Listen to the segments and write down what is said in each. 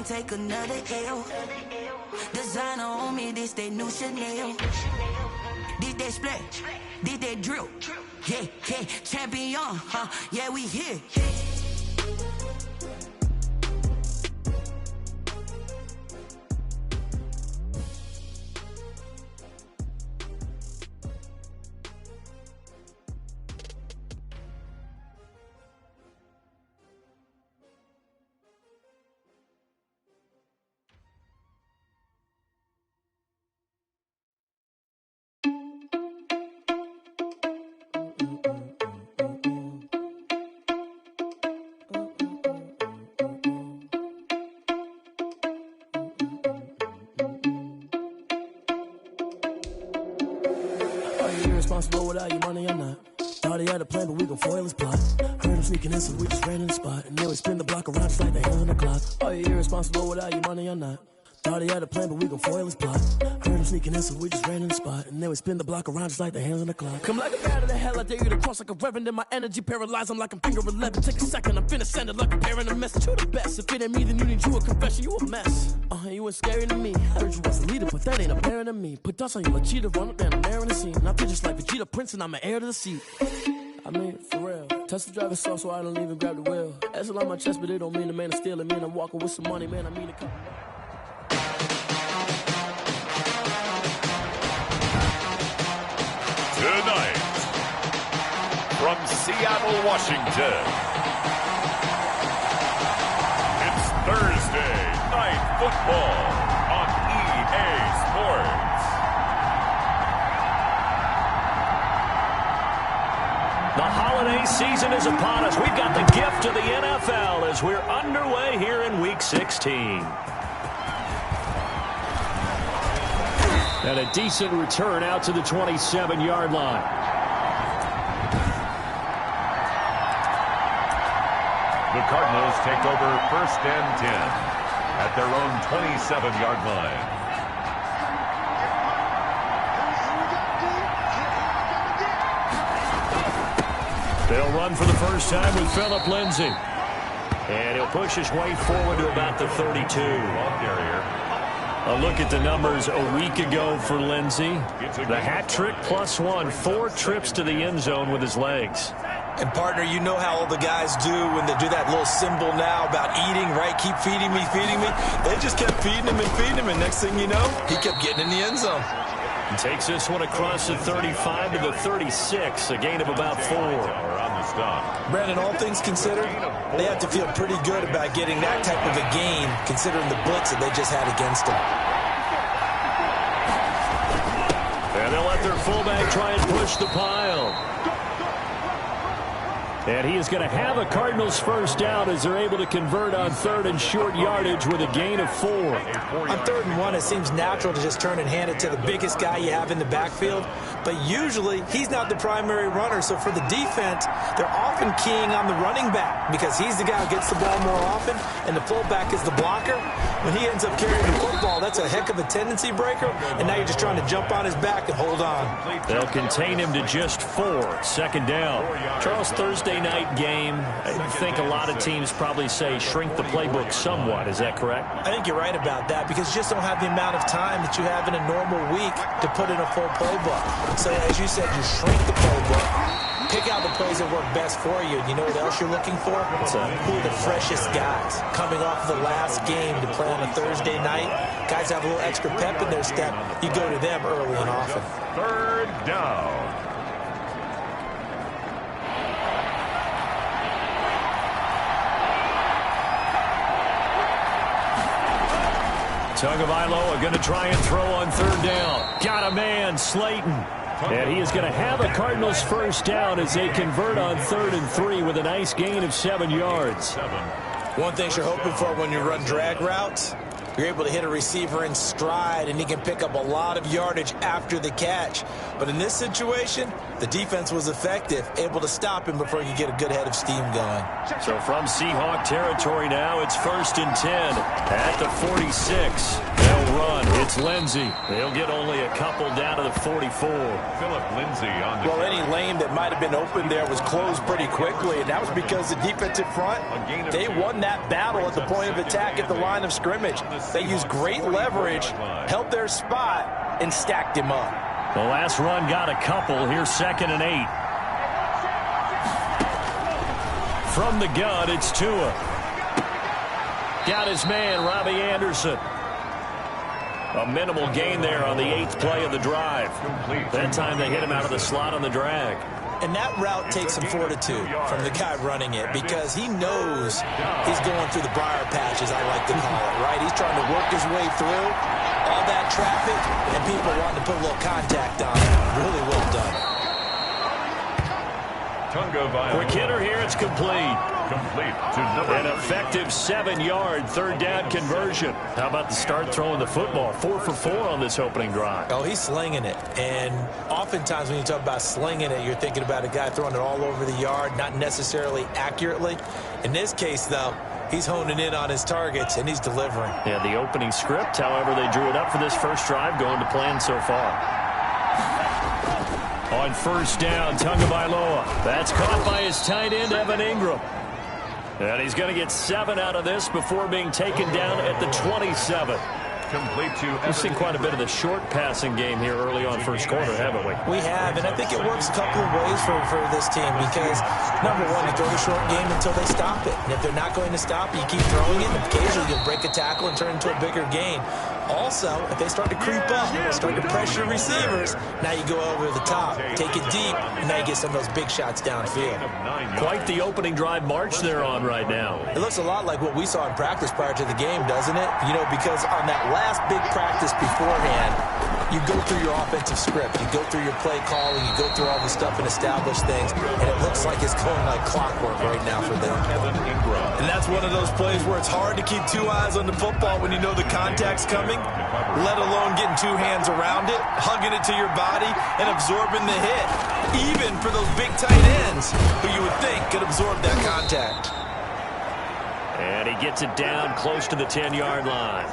take another L. Designer on me, this they new Chanel. Did they split? Did they drill? Yeah, yeah, champion, huh? Yeah, we here. Irresponsible without your money or not. Thought he had a plan, but we gon' foil his plot. Heard him sneaking in, so we just ran in the spot. And then we spin the block around just like the hands on the clock. Are you irresponsible without your money or not? Thought he had a plan, but we gon' foil his plot. Heard him sneaking in, so we just ran in the spot. And then we spin the block around just like the hands on the clock. Come like a bat of the hell, I dare you to cross like a reverend. And my energy paralyzed, I'm like I'm finger 11. Take a second, I'm finna send it like a parent a message. You the best, if it ain't me, then you need you a confession. You a mess, you ain't scary to me. Heard you was a leader, but that ain't apparent to me. Put dust on you like cheetah, run up down the air in the scene. And I feel just like Vegeta Prince, and I'm an heir to the seat. I mean, for real. Touch the driver's soft, so I don't even grab the wheel. That's on my chest, but it don't mean the man is stealing. Man, I'm walking with some money, man, I mean it. Tonight, from Seattle, Washington, it's Thursday Night Football on EA Sports. The holiday season is upon us. We've got the gift of the NFL as we're underway here in Week 16. And a decent return out to the 27-yard line. The Cardinals take over 1st and 10 at their own 27-yard line. They'll run for the first time with Phillip Lindsay. And he'll push his way forward to about the 32. Ball carrier. A look at the numbers a week ago for Lindsay. The hat trick +1, 4 trips to the end zone with his legs. And, partner, you know how all the guys do when they do that little symbol now about eating, right? Keep feeding me, feeding me. They just kept feeding him, and next thing you know, he kept getting in the end zone. He takes this one across the 35 to the 36, a gain of about 4. Brandon, all things considered, they have to feel pretty good about getting that type of a gain, considering the blitz that they just had against them. And they'll let their fullback try and push the pile. And he is going to have a Cardinals first down as they're able to convert on 3rd and short yardage with a gain of 4. On 3rd and 1, it seems natural to just turn and hand it to the biggest guy you have in the backfield. But usually, he's not the primary runner. So for the defense, they're often keying on the running back because he's the guy who gets the ball more often, and the fullback is the blocker. When he ends up carrying the football, that's a heck of a tendency breaker, and now you're just trying to jump on his back and hold on. They'll contain him to just 4. 2nd down. Charles, Thursday night game, I think a lot of teams probably say shrink the playbook somewhat. Is that correct? I think you're right about that because you just don't have the amount of time that you have in a normal week to put in a full playbook. So as you said, you shrink the playbook, pick out the plays that work best for you. And you know what else you're looking for? Who are the freshest guys coming off of the last game to play on a Thursday night? Guys have a little extra pep in their step. You go to them early and often. 3rd down. Tagovailoa are going to try and throw on 3rd down. Got a man, Slayton. And he is going to have a Cardinals first down as they convert on 3rd and 3 with a nice gain of 7 yards. One thing you're hoping for when you run drag routes, you're able to hit a receiver in stride, and he can pick up a lot of yardage after the catch. But in this situation, the defense was effective, able to stop him before he could get a good head of steam going. So from Seahawk territory now, it's 1st and 10 at the 46. They'll run. It's Lindsey. They'll get only a couple down to the 44. Philip Lindsey on the Well, any lane that might have been open there was closed pretty quickly, and that was because the defensive front, they won that battle at the point of attack at the line of scrimmage. They used great leverage, held their spot, and stacked him up. The last run got a couple. Here's 2nd and 8. From the gun, it's Tua. Got his man, Robbie Anderson. A minimal gain there on the 8th play of the drive. That time they hit him out of the slot on the drag. And that route takes some fortitude from the guy running it because he knows he's going through the briar patch, as I like to call it, right? He's trying to work his way through all that traffic and people wanting to put a little contact on it. Really well done. Quick hitter here, it's complete. Complete to number An effective 7-yard 3rd down conversion. How about the start throwing the football? 4 for 4 on this opening drive. Oh, he's slinging it. And oftentimes when you talk about slinging it, you're thinking about a guy throwing it all over the yard, not necessarily accurately. In this case, though, he's honing in on his targets, and he's delivering. Yeah, the opening script, however, they drew it up for this first drive, going to plan so far. On 1st down, Tagovailoa. That's caught by his tight end, Evan Ingram. And he's going to get 7 out of this before being taken down at the 27. Complete to We've seen quite a bit of the short passing game here early on first quarter, haven't we? We have, and I think it works a couple of ways for this team because, number one, you throw the short game until they stop it. And if they're not going to stop it, you keep throwing it, and occasionally you'll break a tackle and turn into a bigger gain. Also, if they start to creep up, start to pressure receivers, now you go over the top, take it deep, and now you get some of those big shots downfield. Quite the opening drive march they're on right now. It looks a lot like what we saw in practice prior to the game, doesn't it? You know, because on that last big practice beforehand, you go through your offensive script, you go through your play calling, you go through all the stuff and establish things, and it looks like it's going like clockwork right now for them. And that's one of those plays where it's hard to keep 2 eyes on the football when you know the contact's coming, let alone getting 2 hands around it, hugging it to your body, and absorbing the hit, even for those big tight ends who you would think could absorb that contact. And he gets it down close to the 10-yard line.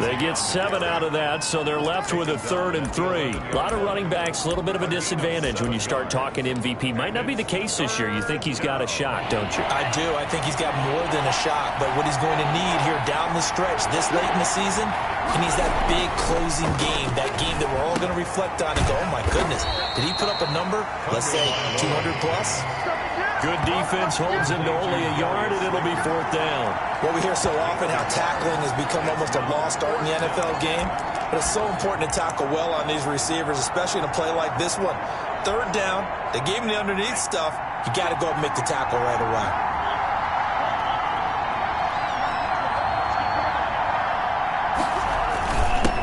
They get 7 out of that, so they're left with a 3rd and 3. A lot of running backs, a little bit of a disadvantage when you start talking MVP. Might not be the case this year. You think he's got a shot, don't you? I do. I think he's got more than a shot. But what he's going to need here down the stretch this late in the season, he needs that big closing game, that game that we're all going to reflect on and go, oh, my goodness, did he put up a number, let's say 200 plus? Good defense holds him to only a yard, and it'll be 4th down. Well, we hear so often how tackling has become almost a lost art in the NFL game, but it's so important to tackle well on these receivers, especially in a play like this one. 3rd down, they gave him the underneath stuff. You got to go up and make the tackle right away.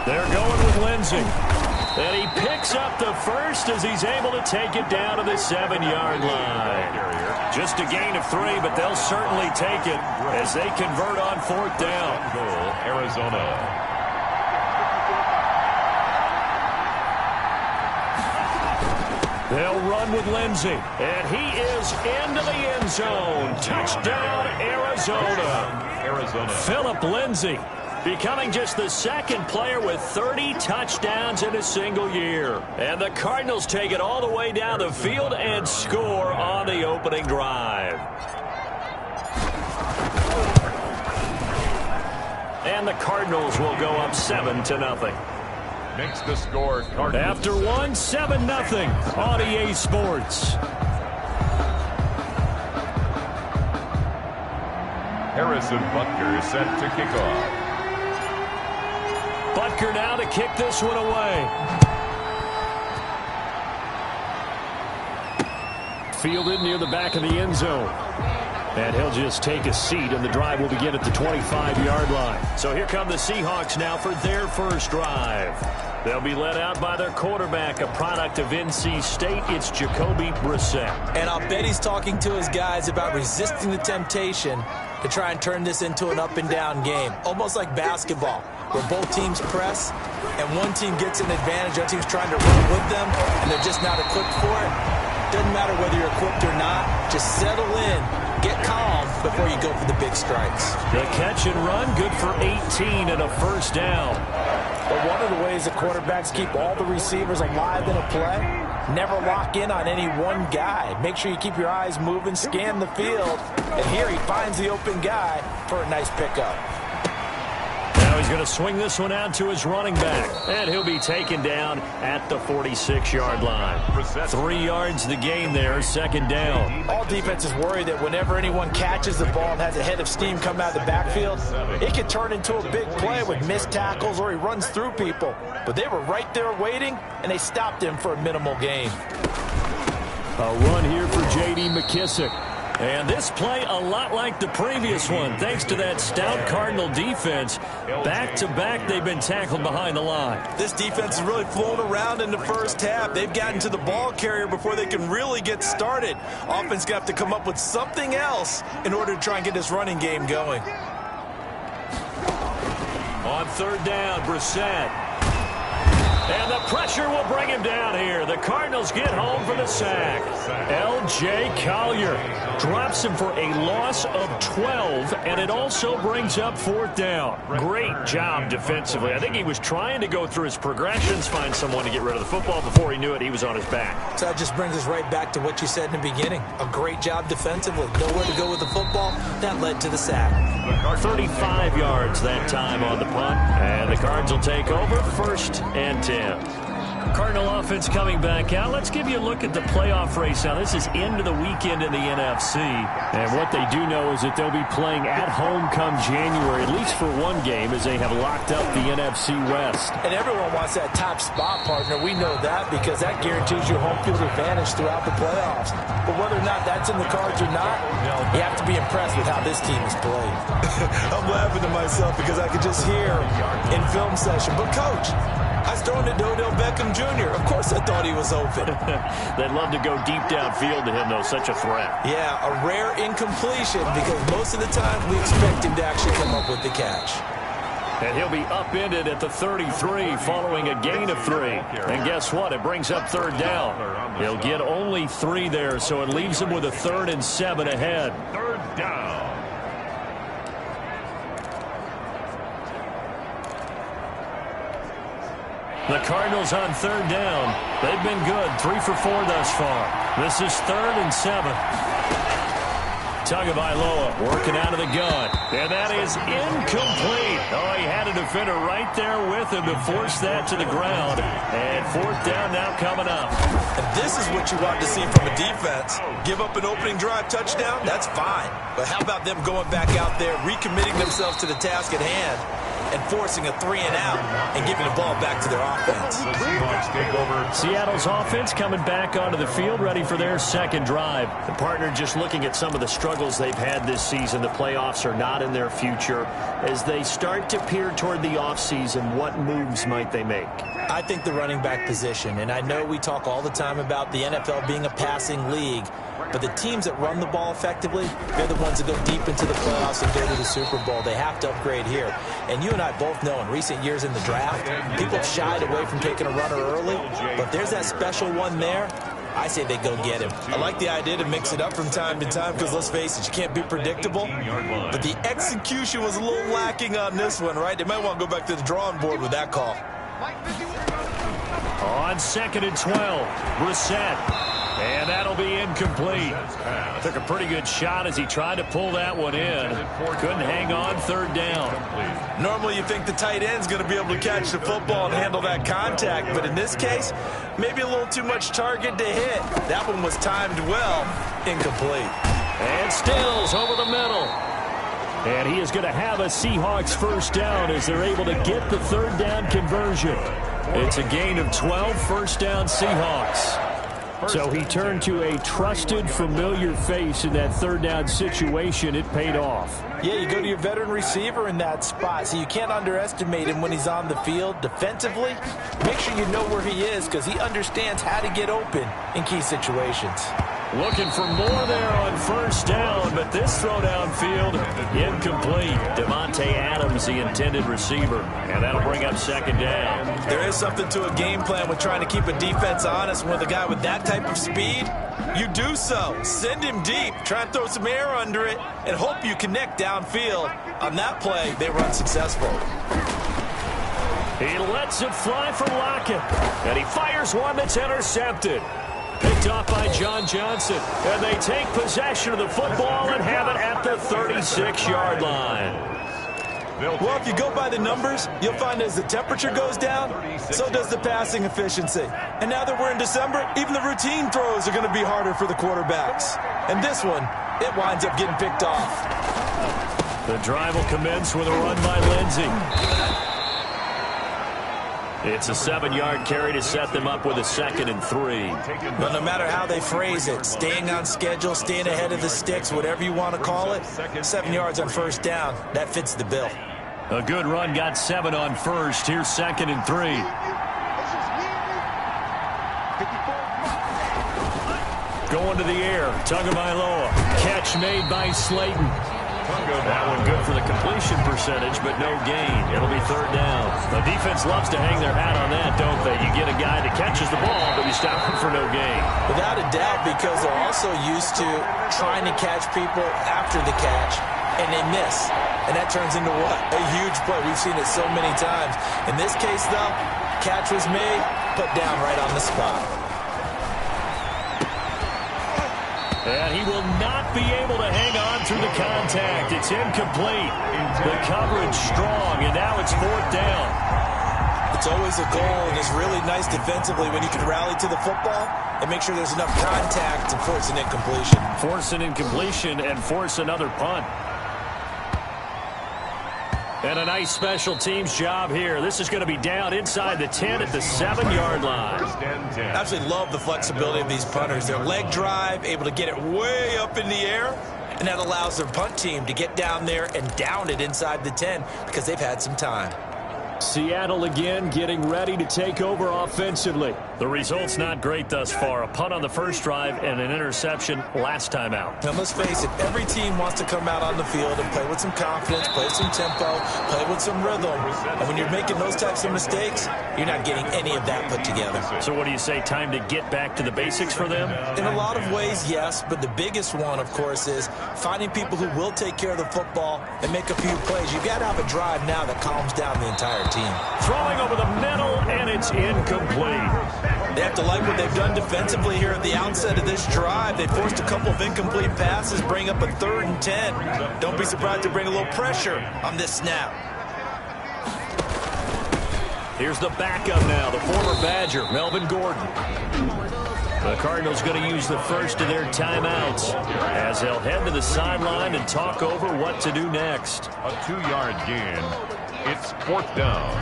They're going with Lindsey. And he picks up the first as he's able to take it down to the 7-yard line. Just a gain of 3, but they'll certainly take it as they convert on 4th down. goal, Arizona. They'll run with Lindsey, and he is into the end zone. Touchdown, Arizona. Philip Lindsey becoming just the 2nd player with 30 touchdowns in a single year. And the Cardinals take it all the way down the field and score on the opening drive. And the Cardinals will go up 7-0. Makes the score Cardinals. After 1, 7-0 on EA Sports. Harrison Butker is set to kick off. Butker now to kick this one away. Fielded near the back of the end zone. And he'll just take a seat, and the drive will begin at the 25-yard line. So here come the Seahawks now for their first drive. They'll be led out by their quarterback, a product of NC State. It's Jacoby Brissett. And I'll bet he's talking to his guys about resisting the temptation to try and turn this into an up-and-down game, almost like basketball, where both teams press, and one team gets an advantage, the other team's trying to run with them, and they're just not equipped for it. Doesn't matter whether you're equipped or not. Just settle in, get calm before you go for the big strikes. The catch and run, good for 18 and a first down. But one of the ways the quarterbacks keep all the receivers alive in a play, never lock in on any one guy. Make sure you keep your eyes moving, scan the field, and here he finds the open guy for a nice pickup. Now he's going to swing this one out to his running back, and he'll be taken down at the 46-yard line. 3 yards the gain there, second down. All defenses worry that whenever anyone catches the ball and has a head of steam come out of the backfield, it can turn into a big play with missed tackles or he runs through people. But they were right there waiting, and they stopped him for a minimal gain. A run here for J.D. McKissick. And this play a lot like the previous one, thanks to that stout Cardinal defense. Back-to-back, they've been tackled behind the line. This defense has really flown around in the first half. They've gotten to the ball carrier before they can really get started. Offense got to come up with something else in order to try and get this running game going. On third down, Brissett. And the pressure will bring him down here. The Cardinals get home for the sack. L.J. Collier drops him for a loss of 12, and it also brings up fourth down. Great job defensively. I think he was trying to go through his progressions, find someone to get rid of the football. Before he knew it, he was on his back. So that just brings us right back to what you said in the beginning. A great job defensively. Nowhere to go with the football. That led to the sack. 35 yards that time on the punt, and the Cards will take over, 1st and 10. Cardinal offense coming back out. Let's give you a look at the playoff race now. This is into the weekend in the NFC. And what they do know is that they'll be playing at home come January, at least for one game, as they have locked up the NFC West. And everyone wants that top spot, partner. We know that because that guarantees you home field advantage throughout the playoffs. But whether or not that's in the cards or not, you have to be impressed with how this team is played. I'm laughing to myself because I could just hear in film session, but Coach, I was throwing it to Odell Beckham Jr. Of course I thought he was open. They'd love to go deep downfield to him, though. Such a threat. Yeah, a rare incompletion because most of the time we expect him to actually come up with the catch. And he'll be upended at the 33 following a gain of 3. And guess what? It brings up third down. He'll get only 3 there, so it leaves him with a 3rd and 7 ahead. Third down. The Cardinals on third down. They've been good. 3 for 4 thus far. This is 3rd and 7. Tagovailoa working out of the gun. And that is incomplete. Oh, he had a defender right there with him to force that to the ground. And 4th down now coming up. And this is what you want to see from a defense. Give up an opening drive touchdown, that's fine. But how about them going back out there, recommitting themselves to the task at hand, and forcing a 3 and out and giving the ball back to their offense. Seattle's offense coming back onto the field, ready for their second drive. The partner just looking at some of the struggles they've had this season. The playoffs are not in their future. As they start to peer toward the offseason, what moves might they make? I think the running back position, and I know we talk all the time about the NFL being a passing league, but the teams that run the ball effectively, they're the ones that go deep into the playoffs and go to the Super Bowl. They have to upgrade here. And you and I both know in recent years in the draft, people shied away from taking a runner early. But if there's that special one there, I say they go get him. I like the idea to mix it up from time to time because, let's face it, you can't be predictable. But the execution was a little lacking on this one, right? They might want to go back to the drawing board with that call. On 2nd and 12, Brissett. And that'll be incomplete. Took a pretty good shot as he tried to pull that one in. Couldn't hang on, 3rd down. Normally you think the tight end's going to be able to catch the football and handle that contact, but in this case, maybe a little too much target to hit. That one was timed well, incomplete. And Stills over the middle. And he is going to have a Seahawks 1st down as they're able to get the 3rd down conversion. It's a gain of 12, 1st down Seahawks. So he turned to a trusted, familiar face in that 3rd down situation. It paid off. Yeah, you go to your veteran receiver in that spot, so you can't underestimate him when he's on the field. Defensively, make sure you know where he is because he understands how to get open in key situations. Looking for more there on 1st down, but this throw downfield, incomplete. Devontae Adams, the intended receiver, and that'll bring up 2nd down. There is something to a game plan with trying to keep a defense honest. With a guy with that type of speed, you do so. Send him deep, try and throw some air under it, and hope you connect downfield. On that play, they were unsuccessful. He lets it fly from Lockett. And he fires one that's intercepted. Picked off by John Johnson. And they take possession of the football and have it at the 36-yard line. Well, if you go by the numbers, you'll find as the temperature goes down, so does the passing efficiency. And now that we're in December, even the routine throws are going to be harder for the quarterbacks. And this one, it winds up getting picked off. The drive will commence with a run by Lindsey. It's a 7-yard carry to set them up with a 2nd and 3. But no matter how they phrase it, staying on schedule, staying ahead of the sticks, whatever you want to call it, 7 yards on first down, that fits the bill. A good run got 7 on first. Here's 2nd and 3. Going to the air. Tagovailoa. Catch made by Slayton. That one good for the completion percentage, but no gain. It'll be 3rd down. The defense loves to hang their hat on that, don't they? You get a guy that catches the ball, but you stop him for no gain. Without a doubt, because they're also used to trying to catch people after the catch, and they miss. And that turns into what? A huge play. We've seen it so many times. In this case, though, catch was made, put down right on the spot. And he will not be able to hang on through the contact. It's incomplete. The coverage strong, and now it's 4th down. It's always a goal, and it's really nice defensively when you can rally to the football and make sure there's enough contact to force an incompletion. Force an incompletion and force another punt. And a nice special teams job here. This is going to be down inside the 10 at the 7-yard line. I absolutely love the flexibility of these punters. Their leg drive, able to get it way up in the air, and that allows their punt team to get down there and down it inside the 10 because they've had some time. Seattle again getting ready to take over offensively. The result's not great thus far. A punt on the first drive and an interception last time out. Now, let's face it, every team wants to come out on the field and play with some confidence, play with some tempo, play with some rhythm. And when you're making those types of mistakes, you're not getting any of that put together. So what do you say, time to get back to the basics for them? In a lot of ways, yes, but the biggest one, of course, is finding people who will take care of the football and make a few plays. You've got to have a drive now that calms down the entire team. Throwing over the middle, and it's incomplete. They have to like what they've done defensively here at the outset of this drive. They forced a couple of incomplete passes, bring up a 3rd and 10. Don't be surprised to bring a little pressure on this snap. Here's the backup now, the former Badger, Melvin Gordon. The Cardinals going to use the first of their timeouts as they'll head to the sideline and talk over what to do next. A 2-yard gain. It's 4th down.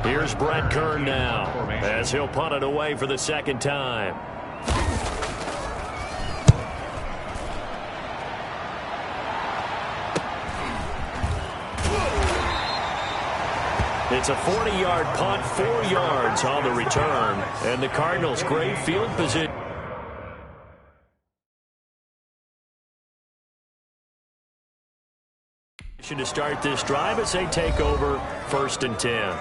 Here's Brett Kern now as he'll punt it away for the 2nd time. It's a 40-yard punt, 4 yards on the return. And the Cardinals, great field position. To start this drive as they take over 1st and 10.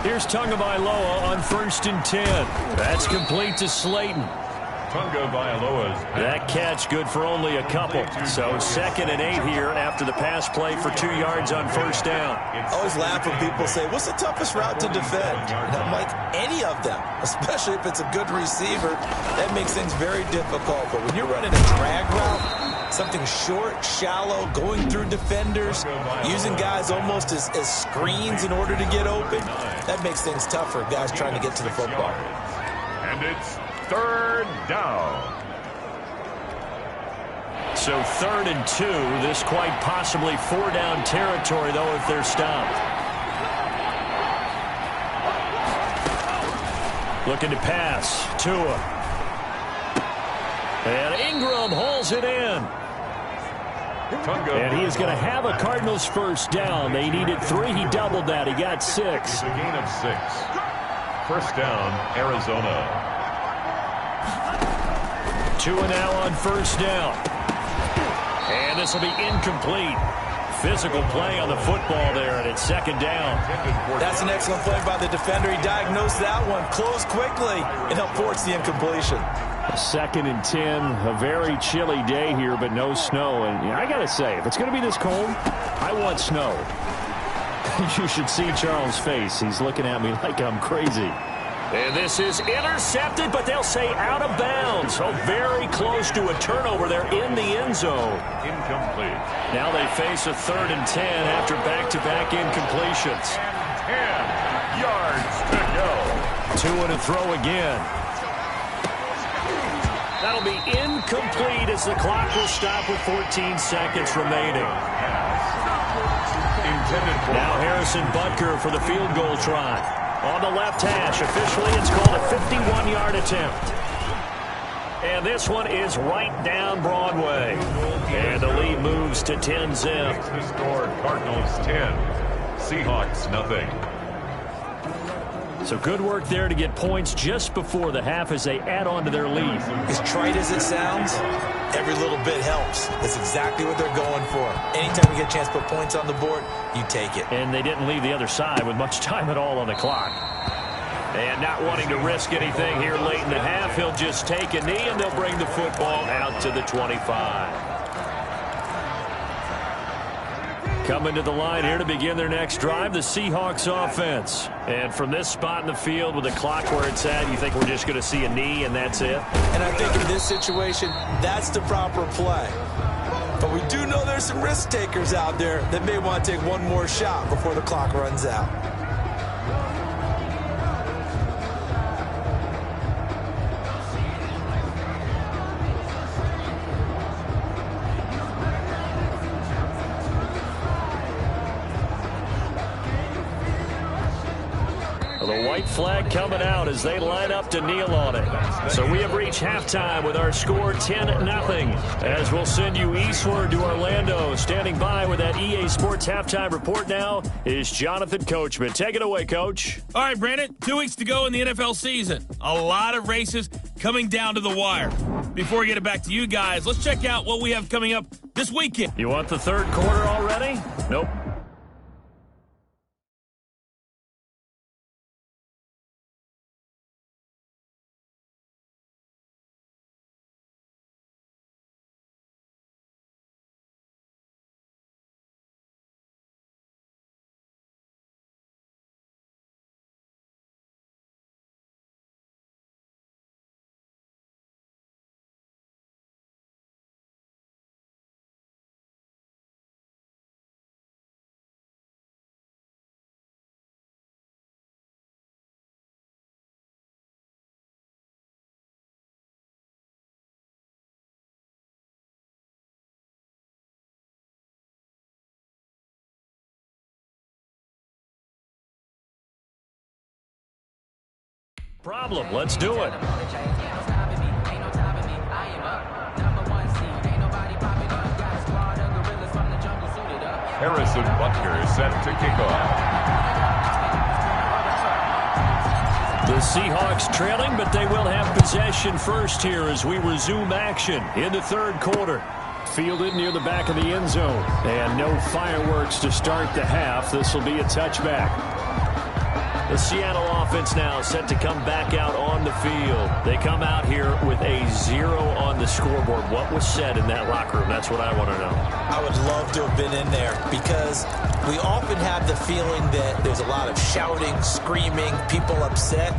Here's Tagovailoa on 1st and 10. That's complete to Slayton. Tagovailoa's that catch good for only a couple. So 2nd and 8 here after the pass play for 2 yards on 1st down. I always laugh when people say, what's the toughest route to defend? And I'm like, any of them, especially if it's a good receiver. That makes things very difficult. But when you're running a drag route, something short, shallow, going through defenders, using guys almost as screens in order to get open, that makes things tougher, guys trying to get to the football. And it's 3rd down. So 3rd and 2. This quite possibly 4-down territory, though, if they're stopped. Looking to pass. Tua. And Ingram hauls it in. And he is going to have a Cardinals 1st down. They needed 3. He doubled that. He got 6. It's a gain of 6. 1st down, Arizona. Tua now on first down. And this will be incomplete. Physical play on the football there, and it's second down. That's an excellent play by the defender. He diagnosed that one, closed quickly, and helped force the incompletion. 2nd and 10, a very chilly day here, but no snow. And I got to say, if it's going to be this cold, I want snow. You should see Charles' face. He's looking at me like I'm crazy. And this is intercepted, but they'll say out of bounds. So very close to a turnover there in the end zone. Incomplete. Now they face a 3rd and 10 after back-to-back incompletions. 10 yards to go. 2 to throw again. That'll be incomplete as the clock will stop with 14 seconds remaining. Now Harrison Butker for the field goal try. On the left hash, officially it's called a 51-yard attempt. And this one is right down Broadway. And the lead moves to 10-zip. The score, Cardinals 10, Seahawks nothing. So good work there to get points just before the half as they add on to their lead. As trite as it sounds, every little bit helps. That's exactly what they're going for. Anytime you get a chance to put points on the board, you take it. And they didn't leave the other side with much time at all on the clock. And not wanting to risk anything here late in the half, he'll just take a knee and they'll bring the football out to the 25. Coming to the line here to begin their next drive, the Seahawks offense. And from this spot in the field with the clock where it's at, you think we're just going to see a knee and that's it? And I think in this situation, that's the proper play. But we do know there's some risk takers out there that may want to take one more shot before the clock runs out. The white flag coming out as they line up to kneel on it. So we have reached halftime with our score 10-0. As we'll send you eastward to Orlando. Standing by with that EA Sports halftime report now is Jonathan Coachman. Take it away, Coach. All right, Brandon, 2 weeks to go in the NFL season. A lot of races coming down to the wire. Before we get it back to you guys, let's check out what we have coming up this weekend. You want the third quarter already? Nope. Problem. Let's do it. Harrison Butker is set to kick off. The Seahawks trailing, but they will have possession first here as we resume action in the third quarter. Fielded near the back of the end zone. And no fireworks to start the half. This will be a touchback. The Seattle offense now set to come back out on the field. They come out here with a 0 on the scoreboard. What was said in that locker room? That's what I want to know. I would love to have been in there because we often have the feeling that there's a lot of shouting, screaming, people upset.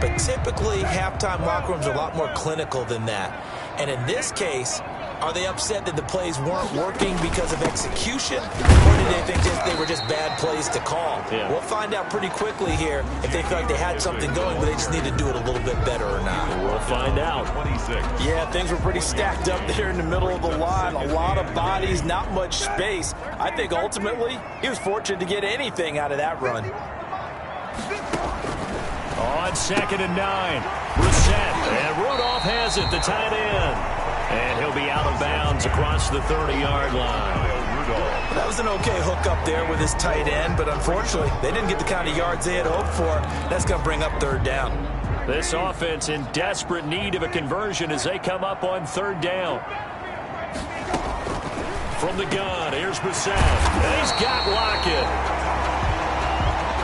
But typically, halftime locker rooms are a lot more clinical than that. And in this case, are they upset that the plays weren't working because of execution? Or did they think they were just bad plays to call? Yeah. We'll find out pretty quickly here if they feel like they had something going, but they just need to do it a little bit better or not. We'll find out. 26. Yeah, things were pretty stacked up there in the middle of the line. A lot of bodies, not much space. I think ultimately he was fortunate to get anything out of that run. On 2nd and 9. Brissett. And Rudolph has it, the tight end. And he'll be out of bounds across the 30-yard line. That was an okay hook up there with his tight end, but unfortunately, they didn't get the kind of yards they had hoped for. That's going to bring up third down. This offense in desperate need of a conversion as they come up on 3rd down. From the gun, here's Brissett. And he's got Lockett.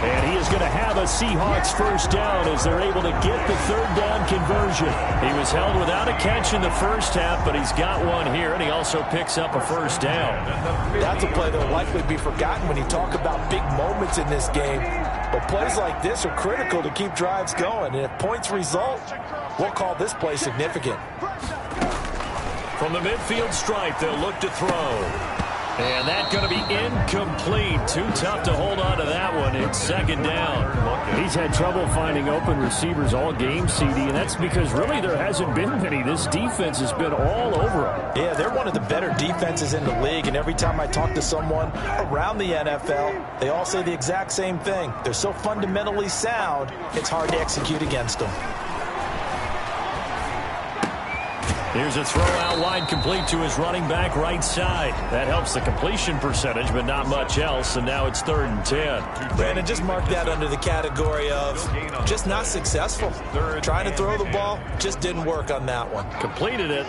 And he is going to have a Seahawks first down as they're able to get the 3rd down conversion. He was held without a catch in the first half, but he's got one here, and he also picks up a first down. That's a play that will likely be forgotten when you talk about big moments in this game. But plays like this are critical to keep drives going. And if points result, we'll call this play significant. From the midfield stripe, they'll look to throw. And that's going to be incomplete. Too tough to hold on to that one. It's 2nd down. He's had trouble finding open receivers all game, CD, and that's because really there hasn't been many. This defense has been all over him. Yeah, they're one of the better defenses in the league, and every time I talk to someone around the NFL, they all say the exact same thing. They're so fundamentally sound, it's hard to execute against them. Here's a throw out wide, complete to his running back right side. That helps the completion percentage, but not much else, and now it's 3rd and 10. Brandon, just mark that under the category of just not successful. Trying to throw the ball, just didn't work on that one. Completed it.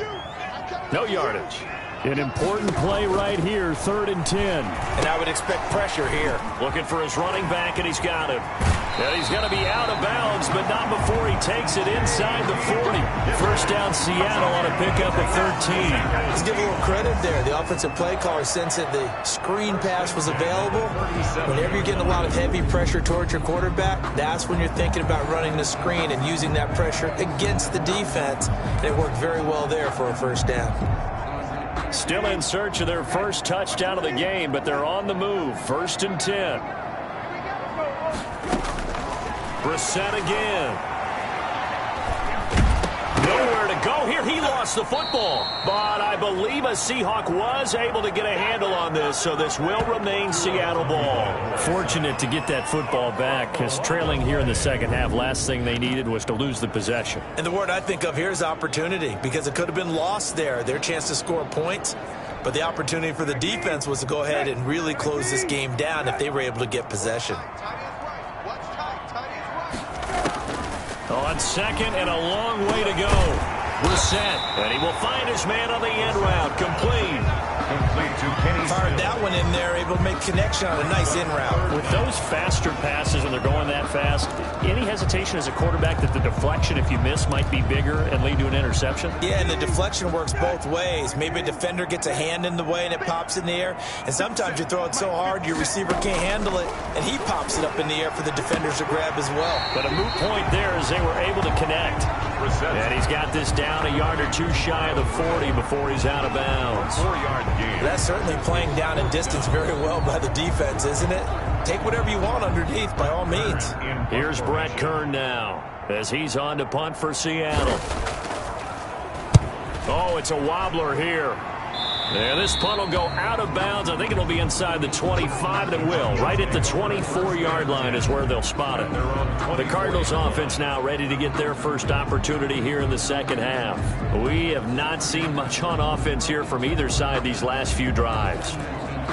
No yardage. An important play right here, 3rd and 10. And I would expect pressure here. Looking for his running back, and he's got him. And he's going to be out of bounds, but not before he takes it inside the 40. First down, Seattle on a pickup of 13. Let's give a little credit there. The offensive play caller sensed that the screen pass was available. Whenever you're getting a lot of heavy pressure towards your quarterback, that's when you're thinking about running the screen and using that pressure against the defense. And it worked very well there for a first down. Still in search of their first touchdown of the game, but they're on the move. 1st and 10. Brissett again. Nowhere to go here. He lost the football. But I believe a Seahawk was able to get a handle on this, so this will remain Seattle ball. Fortunate to get that football back, because trailing here in the second half, last thing they needed was to lose the possession. And the word I think of here is opportunity, because it could have been lost there. Their chance to score points. But the opportunity for the defense was to go ahead and really close this game down if they were able to get possession. On 2nd and a long way to go. Brissett, and he will find his man on the end route. Complete. Fired that one in there, able to make connection on a nice in route. With those faster passes when they're going that fast, any hesitation as a quarterback that the deflection, if you miss, might be bigger and lead to an interception? Yeah, and the deflection works both ways. Maybe a defender gets a hand in the way and it pops in the air. And sometimes you throw it so hard your receiver can't handle it, and he pops it up in the air for the defenders to grab as well. But a moot point there as they were able to connect. And he's got this down a yard or two shy of the 40 before he's out of bounds. 4-yard gain. That's certainly playing down in distance very well by the defense, isn't it? Take whatever you want underneath, by all means. Here's Brett Kern now as he's on to punt for Seattle. Oh, it's a wobbler here. And this punt will go out of bounds. I think it'll be inside the 25, and it will. Right at the 24-yard line is where they'll spot it. The Cardinals offense now ready to get their first opportunity here in the second half. We have not seen much on offense here from either side these last few drives.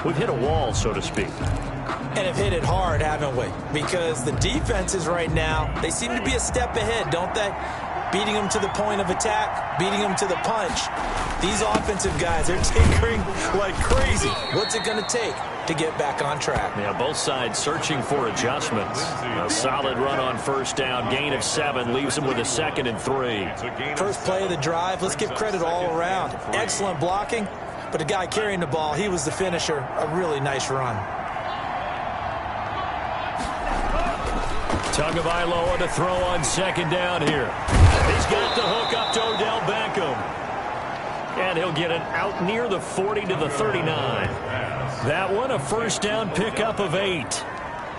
We've hit a wall, so to speak. And have hit it hard, haven't we? Because the defenses right now, they seem to be a step ahead, don't they? Beating them to the point of attack, beating them to the punch. These offensive guys, they're tinkering like crazy. What's it going to take to get back on track? Yeah, both sides searching for adjustments. A solid run on first down, gain of 7, leaves them with a 2nd and 3. First play of the drive, let's give credit all around. Excellent blocking, but the guy carrying the ball, he was the finisher. A really nice run. Tagovailoa to throw on 2nd down here. He's got the hook up to Odell Beckham. And he'll get it out near the 40 to the 39. That one a first down pickup of 8.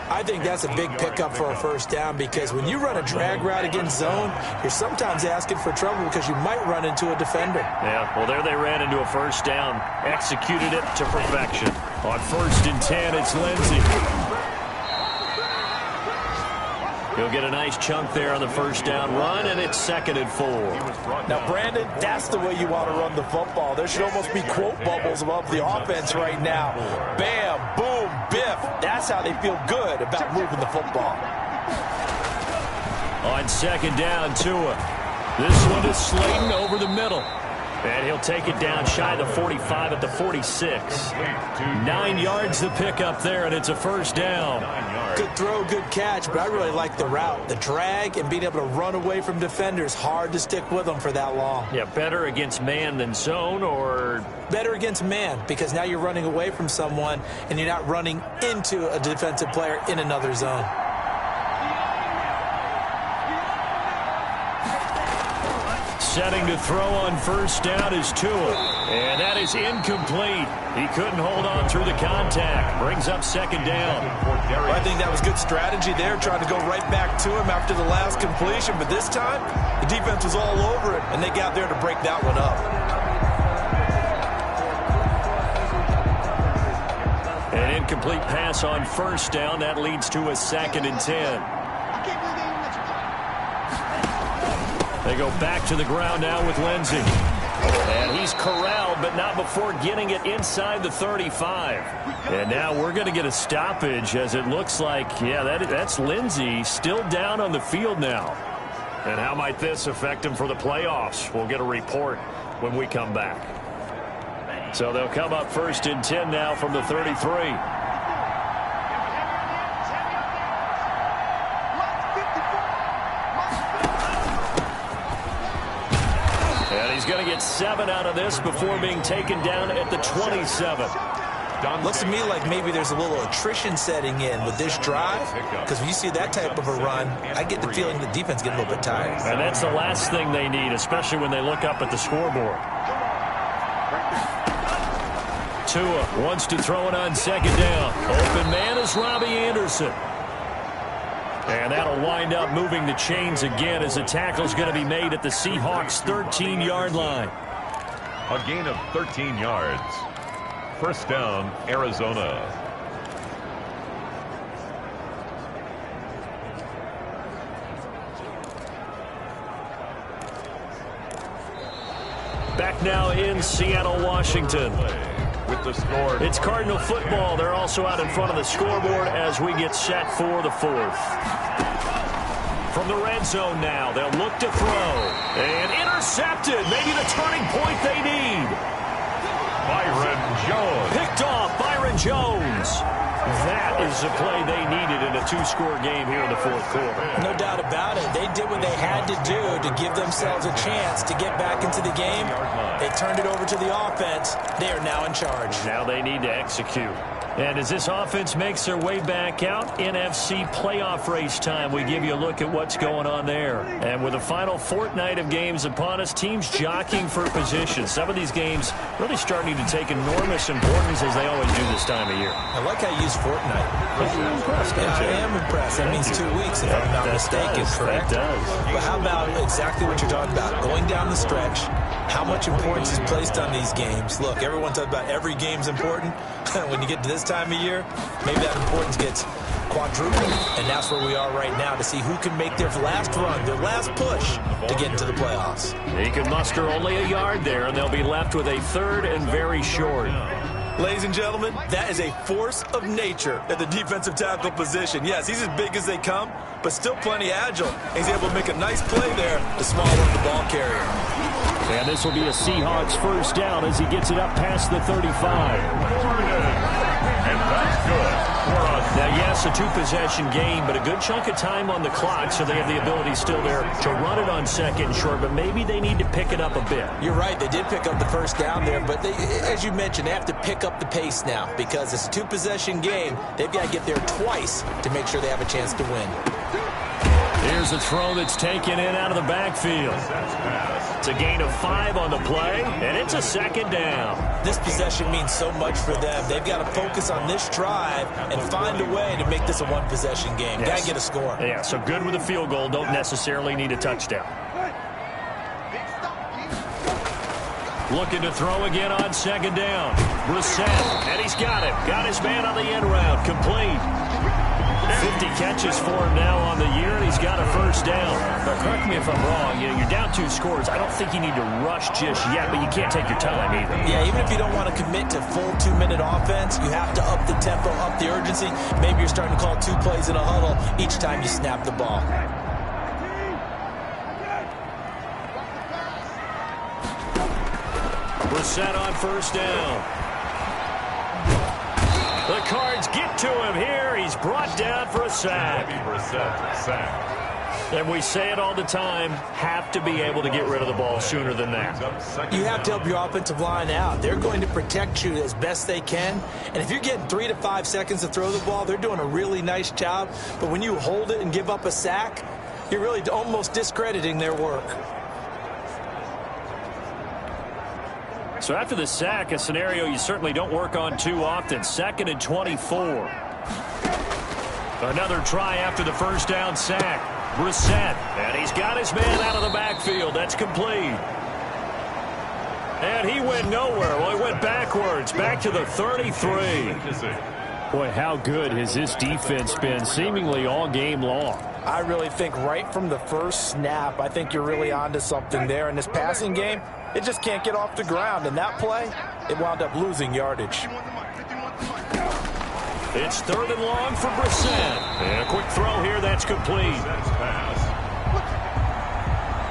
I think that's a big pickup for a first down, because when you run a drag route against zone, you're sometimes asking for trouble because you might run into a defender. Yeah, well, there they ran into a first down. Executed it to perfection. On 1st and 10, it's Lindsey. He'll get a nice chunk there on the first down run, and it's 2nd and 4. Now, Brandon, that's the way you want to run the football. There should almost be quote bubbles above the offense right now. Bam, boom, biff. That's how they feel good about moving the football. On second down, Tua. This one is Slayton over the middle. And he'll take it down shy of the 45 at the 46. 9 yards to pick up there, and it's a first down. Good throw, good catch, but I really like the route. The drag and being able to run away from defenders, hard to stick with them for that long. Yeah, better against man than zone, or? Better against man, because now you're running away from someone, and you're not running into a defensive player in another zone. Setting to throw on first down is Tua. And that is incomplete. He couldn't hold on through the contact. Brings up second down. Well, I think that was good strategy there, trying to go right back to him after the last completion. But this time, the defense was all over it, and they got there to break that one up. An incomplete pass on first down. That leads to a 2nd and 10. They go back to the ground now with Lindsey. And he's corralled, but not before getting it inside the 35. And now we're going to get a stoppage, as it looks like, yeah, that's Lindsey still down on the field now. And how might this affect him for the playoffs? We'll get a report when we come back. So they'll come up 1st and 10 now from the 33. He's going to get 7 out of this before being taken down at the 27. Looks to me like maybe there's a little attrition setting in with this drive, because when you see that type of a run, I get the feeling the defense gets a little bit tired. And that's the last thing they need, especially when they look up at the scoreboard. Tua wants to throw it on second down. Open man is Robbie Anderson. And that'll wind up moving the chains again, as the tackle's going to be made at the Seahawks' 13-yard line. A gain of 13 yards. First down, Arizona. Back now in Seattle, Washington. With the score. It's Cardinal football. They're also out in front of the scoreboard as we get set for the 4th. From the red zone now, they'll look to throw. And intercepted. Maybe the turning point they need. Byron Jones. Picked off Byron Jones. That is the play they needed in a 2-score game here in the 4th quarter. No doubt about it. They did what they had to do to give themselves a chance to get back into the game. They turned it over to the offense. They are now in charge. Now they need to execute. And as this offense makes their way back out, NFC playoff race time, we give you a look at what's going on there. And with the final fortnight of games upon us, teams jockeying for position. Some of these games really starting to take enormous importance, as they always do this time of year. I like how you use fortnight. I'm impressed. Yeah, I am impressed. That means 2 weeks, if I'm not mistaken, correct? That does. But how about exactly what you're talking about? Going down the stretch, how much importance is placed on these games? Look, everyone talks about every game's important. When you get to this time of year, maybe that importance gets quadrupled. And that's where we are right now, to see who can make their last run, their last push to get into the playoffs. He can muster only a yard there, and they'll be left with a 3rd and very short. Ladies and gentlemen, that is a force of nature at the defensive tackle position. Yes, he's as big as they come, but still plenty agile. He's able to make a nice play there, the small one of the ball carrier. And this will be a Seahawks first down as he gets it up past the 35. And that's good. Now, yes, a 2-possession game, but a good chunk of time on the clock, so they have the ability still there to run it on second and short, but maybe they need to pick it up a bit. You're right. They did pick up the first down there, but they, as you mentioned, they have to pick up the pace now, because it's a 2-possession game. They've got to get there twice to make sure they have a chance to win. Here's a throw that's taken in out of the backfield. It's a gain of 5 on the play, and it's a 2nd down. This possession means so much for them. They've got to focus on this drive and find a way to make this a 1-possession game. Yes. Got to get a score. Yeah, so good with a field goal. Don't necessarily need a touchdown. Looking to throw again on second down. Brissett, and he's got it. Got his man on the end route. Complete. 50 catches for him now on the year, and he's got a first down. But correct me if I'm wrong. You're down 2 scores. I don't think you need to rush just yet, but you can't take your time either. Yeah, even if you don't want to commit to full 2-minute offense, you have to up the tempo, up the urgency. Maybe you're starting to call 2 plays in a huddle each time you snap the ball. Brissett on first down. The Cards get to him here. He's brought down for a sack. Brissett, sack. And we say it all the time, have to be able to get rid of the ball sooner than that. You have to help your offensive line out. They're going to protect you as best they can. And if you're getting 3 to 5 seconds to throw the ball, they're doing a really nice job. But when you hold it and give up a sack, you're really almost discrediting their work. So after the sack, a scenario you certainly don't work on too often. 2nd and 24. Another try after the first down sack. Brissett, and he's got his man out of the backfield. That's complete. And he went nowhere. Well, he went backwards, back to the 33. Boy, how good has this defense been seemingly all game long? I really think right from the first snap, I think you're really onto something there. In this passing game, it just can't get off the ground. And that play, it wound up losing yardage. It's 3rd and long for Brissett. And a quick throw here, that's complete.